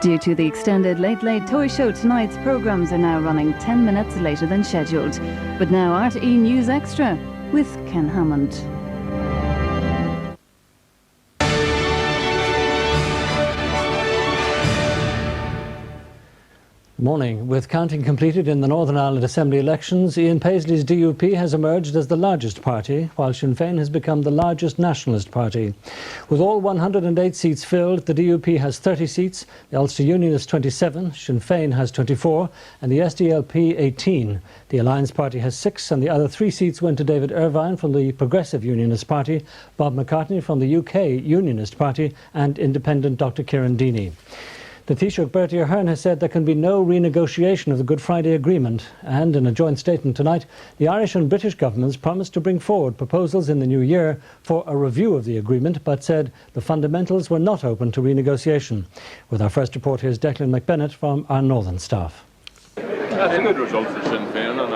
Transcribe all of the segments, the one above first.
Due to the extended Late Late Toy Show, tonight's programmes are now running 10 minutes later than scheduled. But now RTÉ News Extra with Ken Hammond. Morning. With counting completed in the Northern Ireland Assembly elections, Ian Paisley's DUP has emerged as the largest party, while Sinn Féin has become the largest nationalist party. With all 108 seats filled, the DUP has 30 seats, the Ulster Unionist 27, Sinn Féin has 24, and the SDLP 18. The Alliance Party has 6, and the other 3 seats went to David Irvine from the Progressive Unionist Party, Bob McCartney from the UK Unionist Party, and independent Dr Kieran Deeney. The Taoiseach Bertie Ahern has said there can be no renegotiation of the Good Friday Agreement, and in a joint statement tonight, the Irish and British governments promised to bring forward proposals in the new year for a review of the agreement, but said the fundamentals were not open to renegotiation. With our first report, here's Declan McBennett from our Northern staff. That's a good result for Sinn Féin, and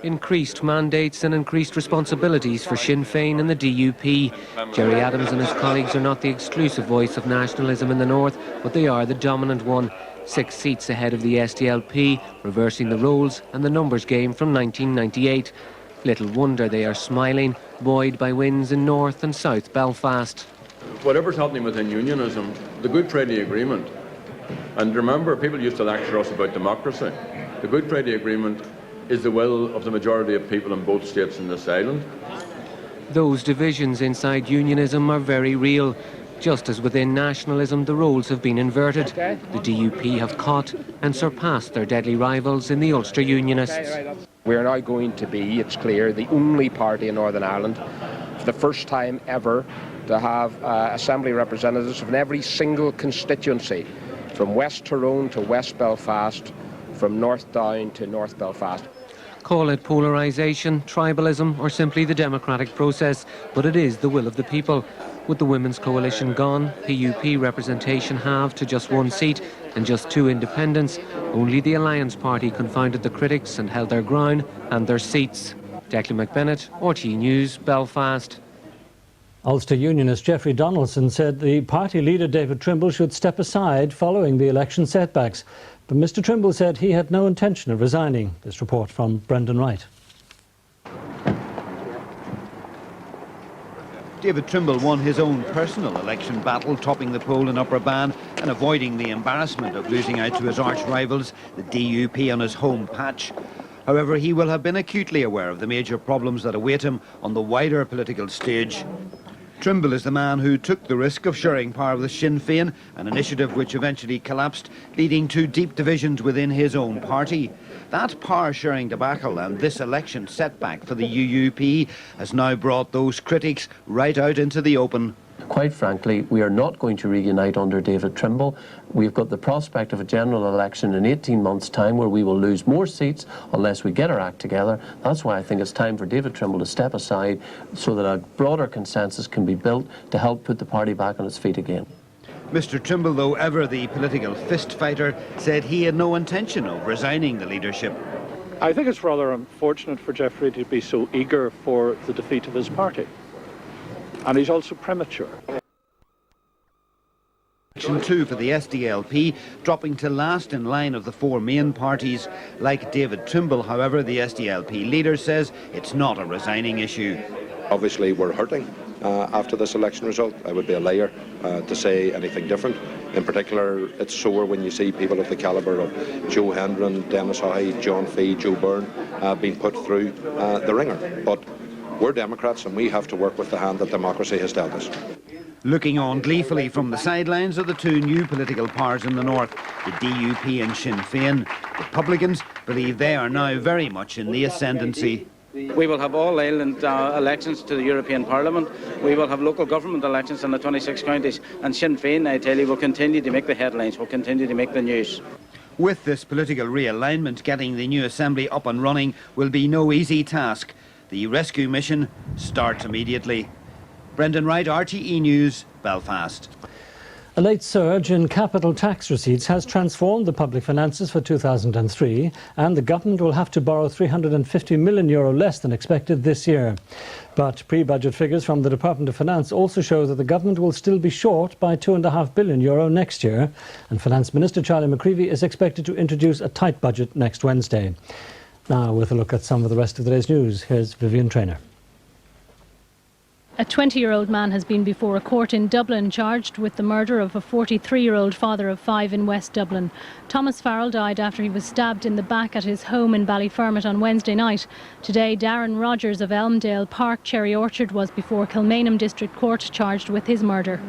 increased mandates and increased responsibilities for Sinn Féin and the DUP. Gerry Adams and his colleagues are not the exclusive voice of nationalism in the north, but they are the dominant one. 6 seats ahead of the SDLP, reversing the roles and the numbers game from 1998. Little wonder they are smiling, buoyed by wins in North and South Belfast. whatever's happening within unionism, the Good Friday Agreement, and remember, people used to lecture us about democracy. The Good Friday Agreement is the will of the majority of people in both states in this island. Those divisions inside unionism are very real. Just as within nationalism, the roles have been inverted. The DUP have caught and surpassed their deadly rivals in the Ulster Unionists. We're now going to be, it's clear, the only party in Northern Ireland, for the first time ever, to have Assembly representatives from every single constituency, from West Tyrone to West Belfast, from North Down to North Belfast. Call it polarisation, tribalism, or simply the democratic process, but it is the will of the people. With the Women's Coalition gone, PUP representation halved to just 1 seat and just 2 independents. Only the Alliance Party confounded the critics and held their ground and their seats. Declan McBennett, RTÉ News, Belfast. Ulster Unionist Jeffrey Donaldson said the party leader David Trimble should step aside following the election setbacks. But Mr Trimble said he had no intention of resigning. This report from Brendan Wright. David Trimble won his own personal election battle, topping the poll in Upper Bann and avoiding the embarrassment of losing out to his arch-rivals, the DUP, on his home patch. However, he will have been acutely aware of the major problems that await him on the wider political stage. Trimble is the man who took the risk of sharing power with Sinn Féin, an initiative which eventually collapsed, leading to deep divisions within his own party. That power-sharing debacle and this election setback for the UUP has now brought those critics right out into the open. Quite frankly, we are not going to reunite under David Trimble. We've got the prospect of a general election in 18 months' time where we will lose more seats unless we get our act together. That's why I think it's time for David Trimble to step aside so that a broader consensus can be built to help put the party back on its feet again. Mr Trimble, though ever the political fist fighter, said he had no intention of resigning the leadership. I think it's rather unfortunate for Jeffrey to be so eager for the defeat of his party. And he's also premature. Election 2 for the SDLP, dropping to last in line of the 4 main parties. Like David Trimble, however, the SDLP leader says it's not a resigning issue. Obviously, we're hurting after this election result. I would be a liar to say anything different. In particular, it's sore when you see people of the calibre of Joe Hendron, Dennis Haughey, John Fee, Joe Byrne being put through the ringer. But we're Democrats and we have to work with the hand that democracy has dealt us. Looking on gleefully from the sidelines are the 2 new political powers in the north, the DUP and Sinn Féin. Republicans believe they are now very much in the ascendancy. We will have all-Ireland elections to the European Parliament. We will have local government elections in the 26 counties. And Sinn Féin, I tell you, will continue to make the headlines, will continue to make the news. With this political realignment, getting the new Assembly up and running will be no easy task. The rescue mission starts immediately. Brendan Wright, RTÉ News, Belfast. A late surge in capital tax receipts has transformed the public finances for 2003, and the government will have to borrow €350 million less than expected this year. But pre-budget figures from the Department of Finance also show that the government will still be short by €2.5 billion next year, and Finance Minister Charlie McCreevy is expected to introduce a tight budget next Wednesday. Now, with a look at some of the rest of the day's news, here's Vivian Traynor. A 20-year-old man has been before a court in Dublin charged with the murder of a 43-year-old father of 5 in West Dublin. Thomas Farrell died after he was stabbed in the back at his home in Ballyfermot on Wednesday night. Today, Darren Rogers of Elmdale Park, Cherry Orchard, was before Kilmainham District Court charged with his murder.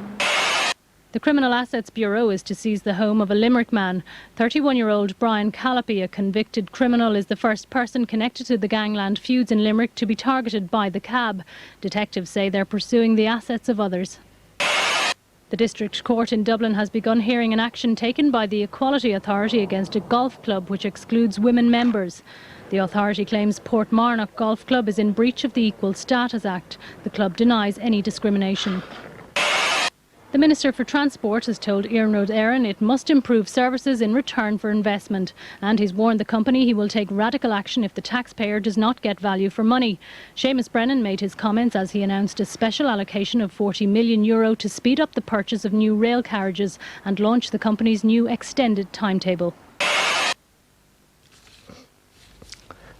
The Criminal Assets Bureau is to seize the home of a Limerick man. 31-year-old Brian Callapy, a convicted criminal, is the first person connected to the gangland feuds in Limerick to be targeted by the cab. Detectives say they're pursuing the assets of others. The District Court in Dublin has begun hearing an action taken by the Equality Authority against a golf club which excludes women members. The authority claims Portmarnock Golf Club is in breach of the Equal Status Act. The club denies any discrimination. The Minister for Transport has told Iarnród Éireann it must improve services in return for investment, and he's warned the company he will take radical action if the taxpayer does not get value for money. Seamus Brennan made his comments as he announced a special allocation of €40 million to speed up the purchase of new rail carriages and launch the company's new extended timetable.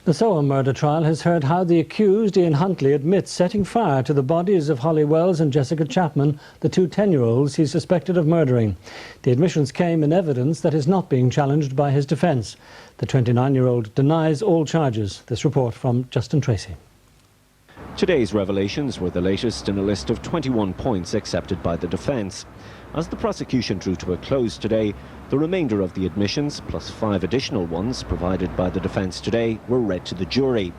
The Soham murder trial has heard how the accused, Ian Huntley, admits setting fire to the bodies of Holly Wells and Jessica Chapman, the two 10-year-olds he's suspected of murdering. The admissions came in evidence that is not being challenged by his defence. The 29-year-old denies all charges. This report from Justin Tracy. Today's revelations were the latest in a list of 21 points accepted by the defence. As the prosecution drew to a close today, the remainder of the admissions, plus 5 additional ones provided by the defence today, were read to the jury.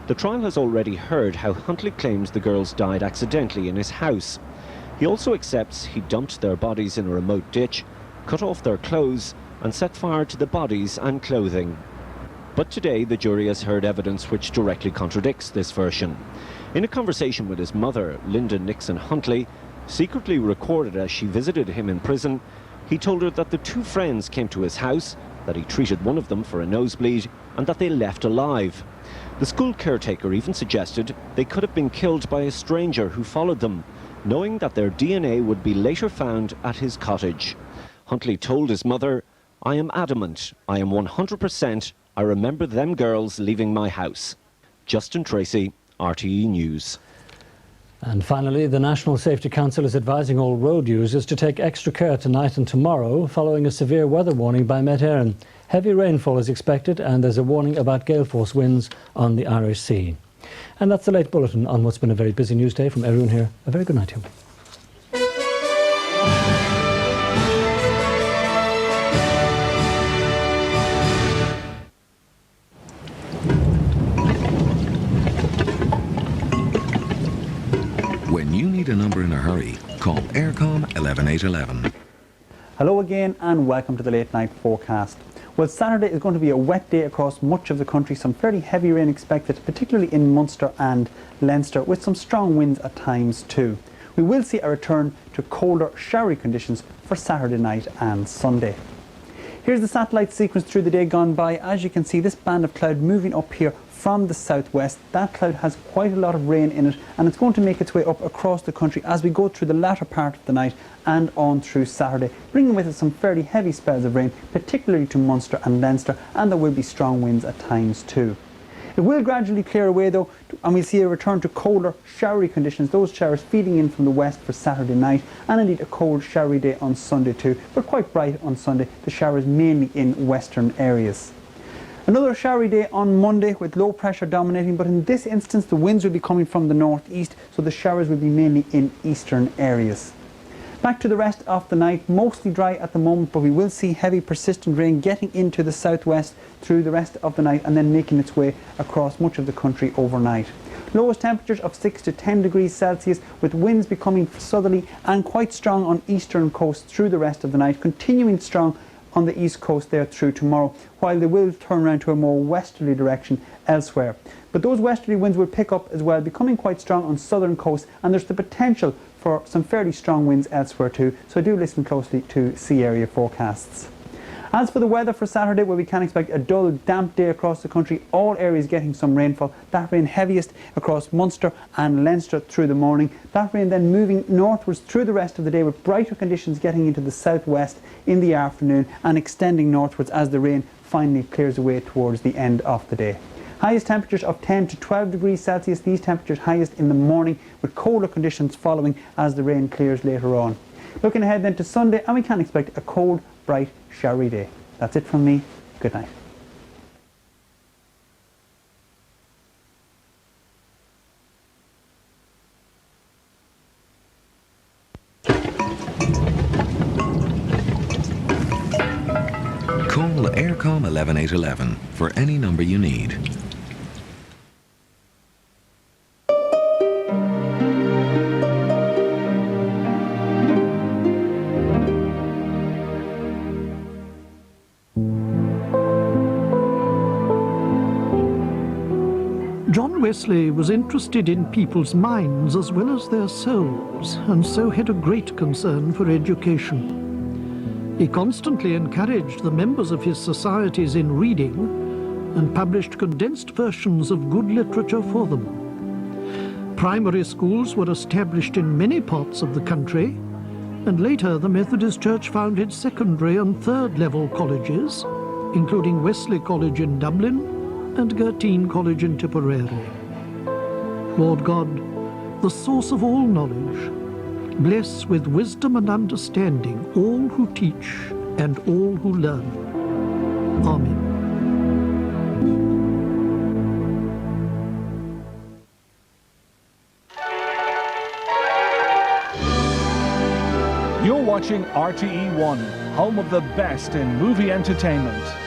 The trial has already heard how Huntley claims the girls died accidentally in his house. He also accepts he dumped their bodies in a remote ditch, cut off their clothes and set fire to the bodies and clothing. But today the jury has heard evidence which directly contradicts this version. In a conversation with his mother, Linda Nixon Huntley, secretly recorded as she visited him in prison, he told her that the two friends came to his house, that he treated one of them for a nosebleed, and that they left alive. The school caretaker even suggested they could have been killed by a stranger who followed them, knowing that their DNA would be later found at his cottage. Huntley told his mother, "I am adamant, I am 100%, I remember them girls leaving my house." Justin Tracy, RTÉ News. And finally, the National Safety Council is advising all road users to take extra care tonight and tomorrow following a severe weather warning by Met Éireann. Heavy rainfall is expected and there's a warning about gale force winds on the Irish Sea. And that's the late bulletin on what's been a very busy news day from everyone here. A very good night to you. When you need a number in a hurry, call Aircom 11811. Hello again and welcome to the late night forecast. Well, Saturday is going to be a wet day across much of the country. Some fairly heavy rain expected, particularly in Munster and Leinster, with some strong winds at times too. We will see a return to colder, showery conditions for Saturday night and Sunday. Here's the satellite sequence through the day gone by. As you can see, this band of cloud moving up here from the southwest. That cloud has quite a lot of rain in it, and it's going to make its way up across the country as we go through the latter part of the night and on through Saturday, bringing with it some fairly heavy spells of rain, particularly to Munster and Leinster, and there will be strong winds at times too. It will gradually clear away though, and we'll see a return to colder, showery conditions, those showers feeding in from the west for Saturday night, and indeed a cold, showery day on Sunday too, but quite bright on Sunday, the showers mainly in western areas. Another showery day on Monday with low pressure dominating, but in this instance the winds will be coming from the northeast, so the showers will be mainly in eastern areas. Back to the rest of the night, mostly dry at the moment, but we will see heavy persistent rain getting into the southwest through the rest of the night and then making its way across much of the country overnight. Lowest temperatures of 6 to 10 degrees Celsius, with winds becoming southerly and quite strong on eastern coast through the rest of the night, continuing strong on the east coast there through tomorrow, while they will turn around to a more westerly direction elsewhere. But those westerly winds will pick up as well, becoming quite strong on southern coast, and there's the potential for some fairly strong winds elsewhere too, so do listen closely to sea area forecasts. As for the weather for Saturday, where we can expect a dull, damp day across the country, all areas getting some rainfall. That rain heaviest across Munster and Leinster through the morning. That rain then moving northwards through the rest of the day, with brighter conditions getting into the southwest in the afternoon and extending northwards as the rain finally clears away towards the end of the day. Highest temperatures of 10 to 12 degrees Celsius. These temperatures highest in the morning, with colder conditions following as the rain clears later on. Looking ahead then to Sunday, and we can expect a cold, bright, showery day. That's it from me. Good night. Call Aircom 11811 for any number you need. John Wesley was interested in people's minds as well as their souls, and so had a great concern for education. He constantly encouraged the members of his societies in reading and published condensed versions of good literature for them. Primary schools were established in many parts of the country, and later the Methodist Church founded secondary and third level colleges, including Wesley College in Dublin and Gertine College in Tipperary. Lord God, the source of all knowledge, bless with wisdom and understanding all who teach and all who learn. Amen. You're watching RTÉ One, home of the best in movie entertainment.